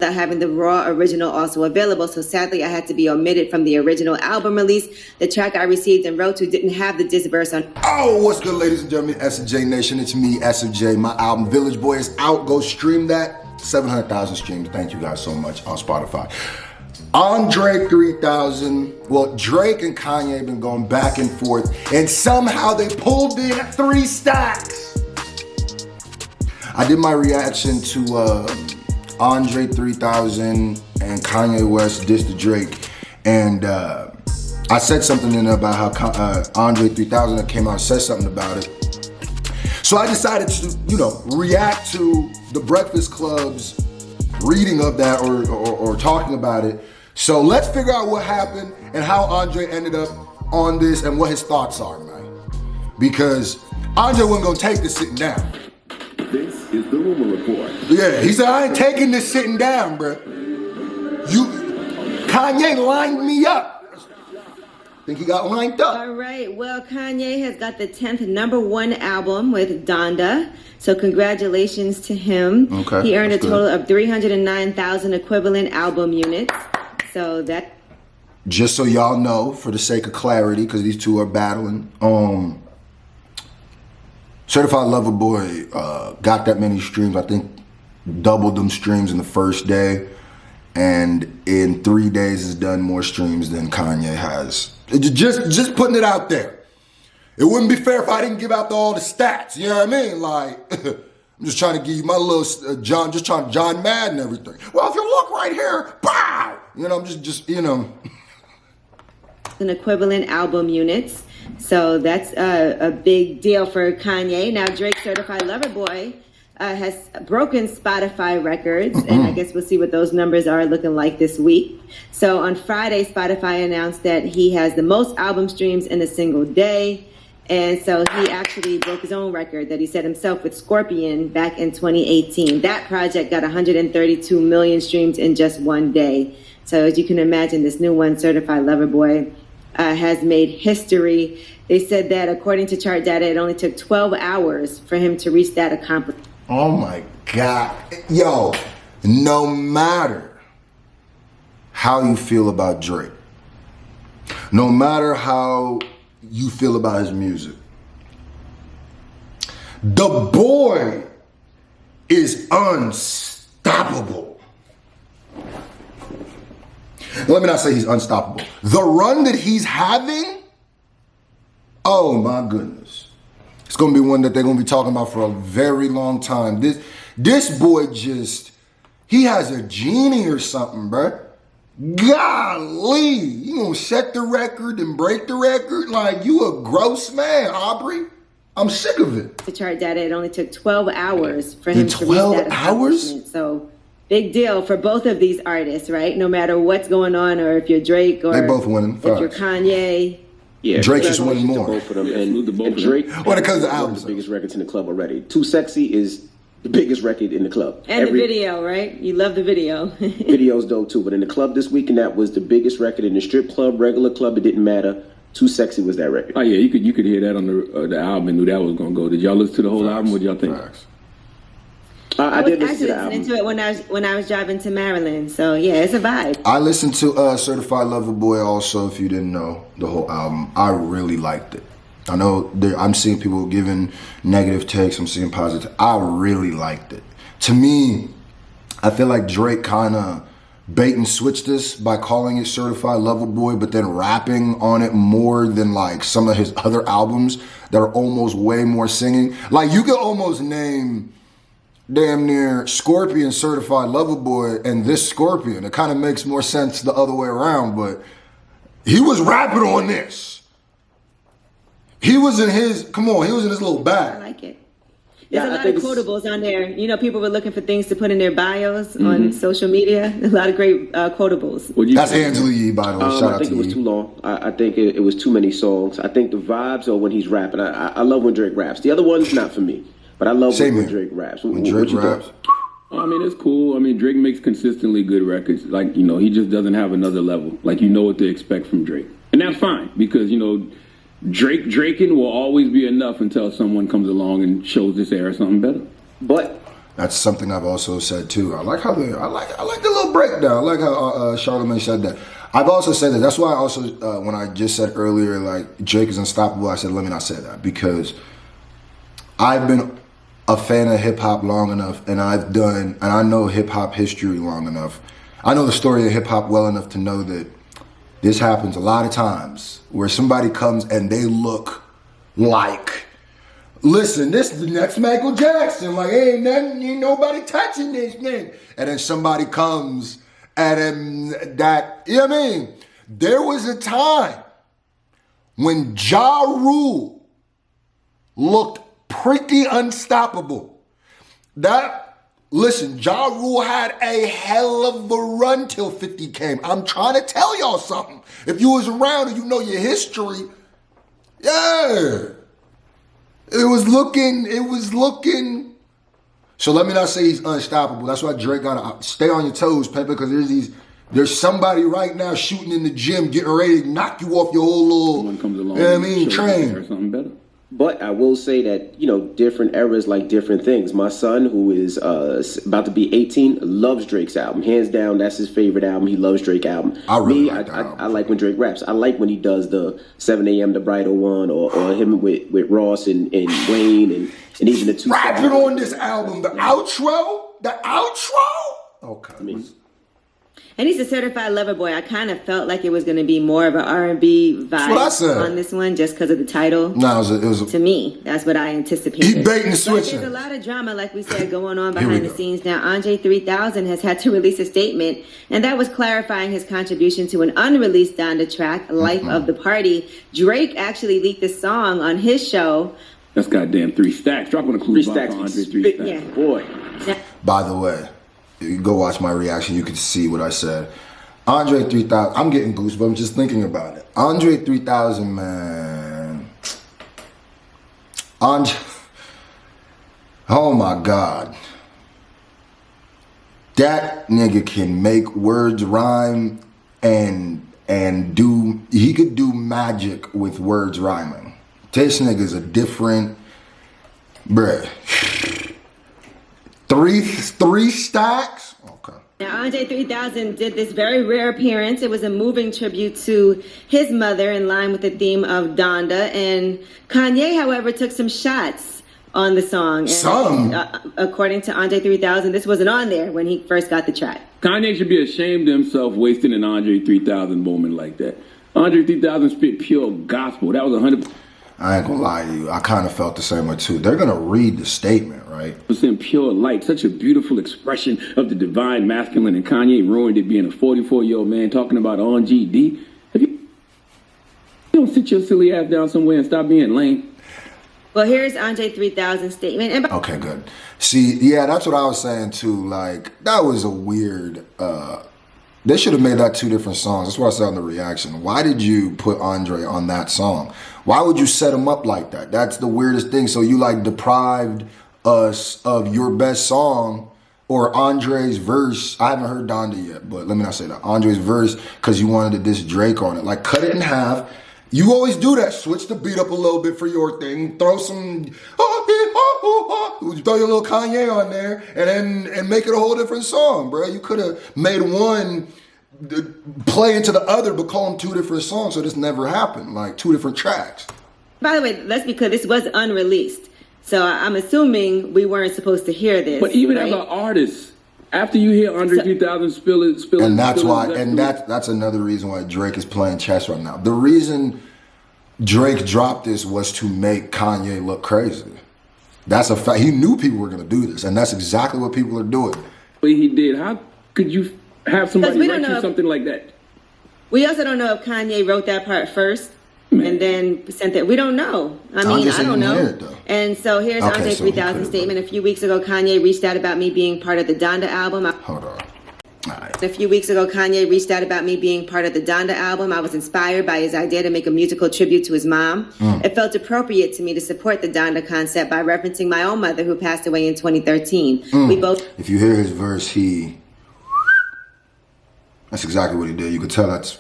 without having the raw original also available. So sadly, I had to be omitted from the original album release. The track I received and wrote to didn't have the diss verse on. Oh, what's good, ladies and gentlemen? S&J Nation, it's me, S&J. My album Village Boy is out. Go stream that. 700,000 streams. Thank you guys so much on Spotify. André 3000. Well, Drake and Kanye have been going back and forth, and somehow they pulled in 3 stacks. I did my reaction to André 3000 and Kanye West diss to Drake, and I said something in there about how André 3000 came out and said something about it. So I decided to, react to the Breakfast Club's reading of that or talking about it. So let's figure out what happened and how André ended up on this and what his thoughts are, man. Because André wasn't gonna take this sitting down. This is the Rumor Report. Yeah, he said, I ain't taking this sitting down, bro. Kanye lined me up. I think he got lined up. All right, well, Kanye has got the 10th #1 album with Donda. So congratulations to him. Okay, he earned a that's total of 309,000 equivalent album units. So that... Just so y'all know, for the sake of clarity, because these two are battling, Certified Lover Boy got that many streams. I think doubled them streams in the first day, and in 3 days has done more streams than Kanye has. Just putting it out there. It wouldn't be fair if I didn't give out all the stats. You know what I mean? Like, I'm just trying to give you my little John Madden everything. Well, if you look right here, pow! I'm just. An equivalent album units. So that's a big deal for Kanye. Now, Drake's Certified Lover Boy has broken Spotify records, and I guess we'll see what those numbers are looking like this week. So on Friday, Spotify announced that he has the most album streams in a single day. And so he actually broke his own record that he set himself with Scorpion back in 2018. That project got 132 million streams in just one day. So as you can imagine, this new one, Certified Lover Boy, has made history. They said that according to chart data, it only took 12 hours for him to reach that accomplishment. Oh my God. Yo, no matter how you feel about Drake, no matter how you feel about his music, the boy is unstoppable. Let me not say he's unstoppable. The run that he's having, oh my goodness. It's gonna be one that they're gonna be talking about for a very long time. This boy he has a genie or something, bruh. Golly, you gonna set the record and break the record? Like, you a gross man, Aubrey. I'm sick of it. The chart data, it only took 12 hours for him to reach 12 that accomplishment. So big deal for both of these artists, right? No matter what's going on, or if you're Drake or they both winning. If you're Kanye. Yeah, Drake is winning more. Both of them. And Drake when it comes to one albums, of the biggest records in the club already. Too Sexy is the biggest record in the club. And the video, right? You love the video. Video's dope too, but in the club this weekend, that was the biggest record in the strip club, regular club. It didn't matter. Too Sexy was that record. Oh yeah, you could hear that on the album and knew that was gonna go. Did y'all listen to the whole album? What did y'all think? I did listen to the listening album. to it when I was driving to Maryland. So yeah, it's a vibe. I listened to Certified Lover Boy also, if you didn't know, the whole album. I really liked it. I know I'm seeing people giving negative takes, I'm seeing positive. I really liked it. To me, I feel like Drake kind of bait and switched this by calling it Certified Lover Boy, but then rapping on it more than like some of his other albums that are almost way more singing. Like, you could almost name damn near Scorpion Certified Lover Boy and this Scorpion. It kind of makes more sense the other way around, but he was rapping on this. He was in his little I bag. like it. There's a lot of quotables on there. People were looking for things to put in their bios on social media. A lot of great quotables. That's Angela Yee, by the way. Shout out to you. I think it was too long. I think it was too many songs. I think the vibes are when he's rapping. I love when Drake raps. The other one's not for me, but I love when Drake raps. When Drake raps. I mean, it's cool. I mean, Drake makes consistently good records. Like, he just doesn't have another level. Like, you know what to expect from Drake. And that's fine because, Draking will always be enough until someone comes along and shows this era something better. But That's something I've also said too. I like the little breakdown. I like how Charlamagne said that. I've also said that. That's why I also when I just said earlier like Drake is unstoppable, I said let me not say that, because I've been a fan of hip hop long enough, and I know hip hop history long enough. I know the story of hip hop well enough to know that this happens a lot of times where somebody comes and they look like, listen, this is the next Michael Jackson. Like, ain't nobody touching this thing. And then somebody comes and that, you know what I mean? There was a time when Ja Rule looked pretty unstoppable. Listen, Ja Rule had a hell of a run till 50 came. I'm trying to tell y'all something. If you was around and you know your history, yeah. It was looking. So let me not say he's unstoppable. That's why Drake gotta stay on your toes, Pepe, because there's somebody right now shooting in the gym, getting ready to knock you off your whole little, Someone comes along, you know what I mean, train. Or something better. But I will say that, different eras like different things. My son, who is about to be 18, loves Drake's album. Hands down, that's his favorite album. He loves Drake's album. I really like that album. I like when Drake raps. I like when he does the 7 a.m. The Bridal one, or him with Ross and Wayne and even the two. Rapping on this album, the outro? Okay. And he's a certified lover boy. I kind of felt like it was going to be more of an R&B vibe on this one just because of the title. No, it was to me, that's what I anticipated. He baiting and switching. There's a lot of drama, like we said, going on behind the scenes now. Andre 3000 has had to release a statement, and that was clarifying his contribution to an unreleased Donda track, Life of the Party. Drake actually leaked the song on his show. That's goddamn 3 stacks. Drop on a clue box on Andre 3 stacks. Yeah. Boy. By the way, you go watch my reaction, you can see what I said. Andre 3000, I'm getting goosebumps just thinking about it. Andre 3000, man. Oh my God. That nigga can make words rhyme and he could do magic with words rhyming. This nigga's a different, bruh. Three stacks? Okay. Now, Andre 3000 did this very rare appearance. It was a moving tribute to his mother in line with the theme of Donda. And Kanye, however, took some shots on the song. And, according to Andre 3000, this wasn't on there when he first got the track. Kanye should be ashamed of himself wasting an Andre 3000 moment like that. Andre 3000 spit pure gospel. That was 100%. I ain't gonna lie to you. I kind of felt the same way too. They're gonna read the statement, right? Pure light, such a beautiful expression of the divine masculine, and Kanye ruined it being a 44-year-old man talking about on GD. You don't sit your silly ass down somewhere and stop being lame. Well, here's Andre 3000's statement. Okay, good. See, yeah, that's what I was saying too. Like, that was a weird, they should have made that 2 different songs. That's what I said on the reaction. Why did you put Andre on that song? Why would you set him up like that? That's the weirdest thing. So you like deprived us of your best song or Andre's verse. I haven't heard Donda yet, but let me not say that. Andre's verse because you wanted to diss Drake on it. Like, cut it in half. You always do that. Switch the beat up a little bit for your thing. Throw some, throw your little Kanye on there and make it a whole different song, bro. You could have made one play into the other, but call them 2 different songs, so this never happened. Like 2 different tracks. By the way, let's be clear, this was unreleased. So I'm assuming we weren't supposed to hear this. But even as an artist, after you hear Andre 3000 spill it, and that's why, and that's another reason why Drake is playing chess right now. The reason Drake dropped this was to make Kanye look crazy. That's a fact. He knew people were going to do this, and that's exactly what people are doing. But he did. How could you have somebody write you something like that? We also don't know if Kanye wrote that part first and then sent it. We don't know. I mean, I don't know. And so here's Andre 3000's statement. A few weeks ago, Kanye reached out about me being part of the Donda album. Hold on. All right. A few weeks ago, Kanye reached out about me being part of the Donda album. I was inspired by his idea to make a musical tribute to his mom. It felt appropriate to me to support the Donda concept by referencing my own mother who passed away in 2013. We both... If you hear his verse, that's exactly what he did. You could tell that's,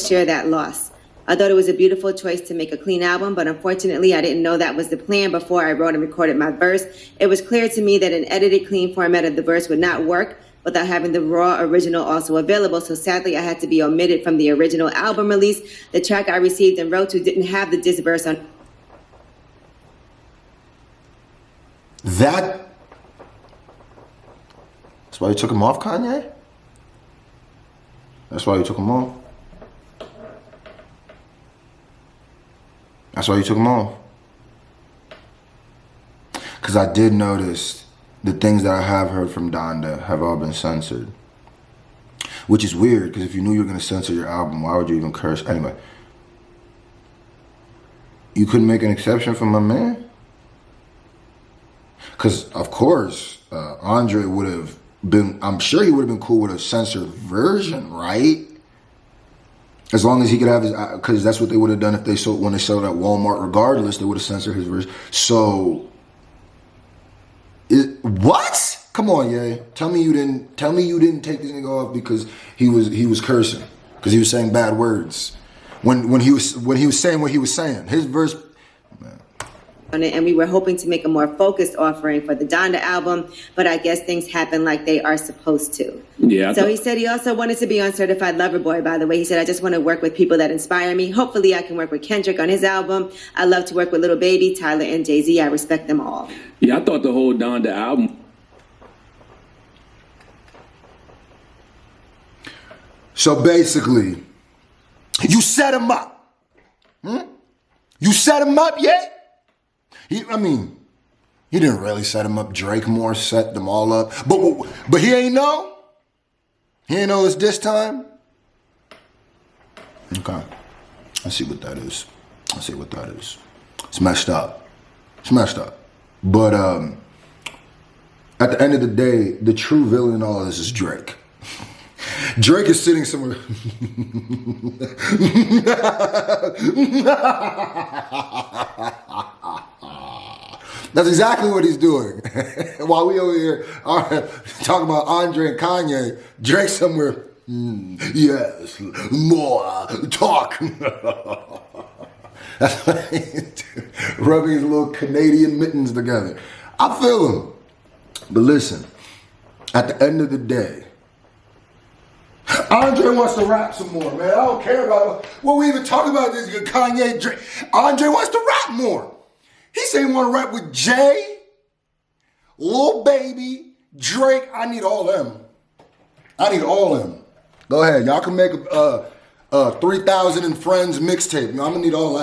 share that loss. I thought it was a beautiful choice to make a clean album, but unfortunately, I didn't know that was the plan before I wrote and recorded my verse. It was clear to me that an edited, clean format of the verse would not work without having the raw original also available. So sadly, I had to be omitted from the original album release. The track I received and wrote to didn't have the diss verse on. That's why you took him off, Kanye? That's why you took him off? That's why you took him off? Because I did notice the things that I have heard from Donda have all been censored. Which is weird, because if you knew you were going to censor your album, why would you even curse? Anyway. You couldn't make an exception for my man? Because, of course, André would have been, I'm sure he would have been cool with a censored version, right? As long as he could have his, because that's what they would have done if they sold, when they sold at Walmart, regardless, they would have censored his version. So, what? Come on, yeah. Tell me you didn't take this nigga off because he was cursing, because he was saying bad words. When he was saying what he was saying. His verse, man. And we were hoping to make a more focused offering for the Donda album, but I guess things happen like they are supposed to. Yeah. So he said he also wanted to be on Certified Lover Boy, by the way. He said, I just want to work with people that inspire me. Hopefully I can work with Kendrick on his album. I love to work with Lil Baby, Tyler, and Jay-Z. I respect them all. Yeah, I thought the whole Donda album. So basically, you set him up. You set him up, yeah? He didn't really set him up. Drake more set them all up. But he ain't know? He ain't know it's this time? Okay. I see what that is. It's messed up. But at the end of the day, the true villain in all of this is Drake. Drake is sitting somewhere. That's exactly what he's doing. While we over here are talking about André and Kanye, Drake somewhere, yes, more talk. That's what he's doing, rubbing his little Canadian mittens together. I feel him. But listen, at the end of the day, André wants to rap some more, man. I don't care about what we even talk about this Kanye, Drake. André wants to rap more. He said he want to rap with Jay, Lil Baby, Drake. I need all them. Go ahead. Y'all can make a 3,000 and Friends mixtape. I'm going to need all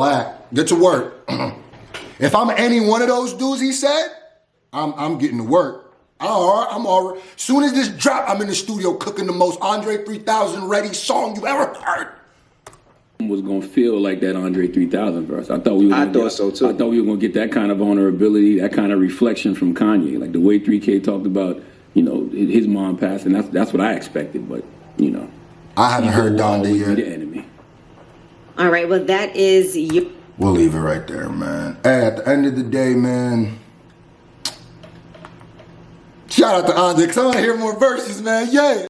that. Get to work. If I'm any one of those dudes he said, I'm getting to work. I'm already. Soon as this drop, I'm in the studio cooking the most André 3000 ready song you ever heard. Was gonna feel like that André 3000 verse. I thought so too. I thought we were gonna get that kind of vulnerability, that kind of reflection from Kanye, like the way 3K talked about, his mom passing. That's what I expected, but I haven't heard Donda yet. The enemy. All right, well that is you. We'll leave it right there, man. Hey, at the end of the day, man. Shout out to André, because I want to hear more verses, man. Yeah.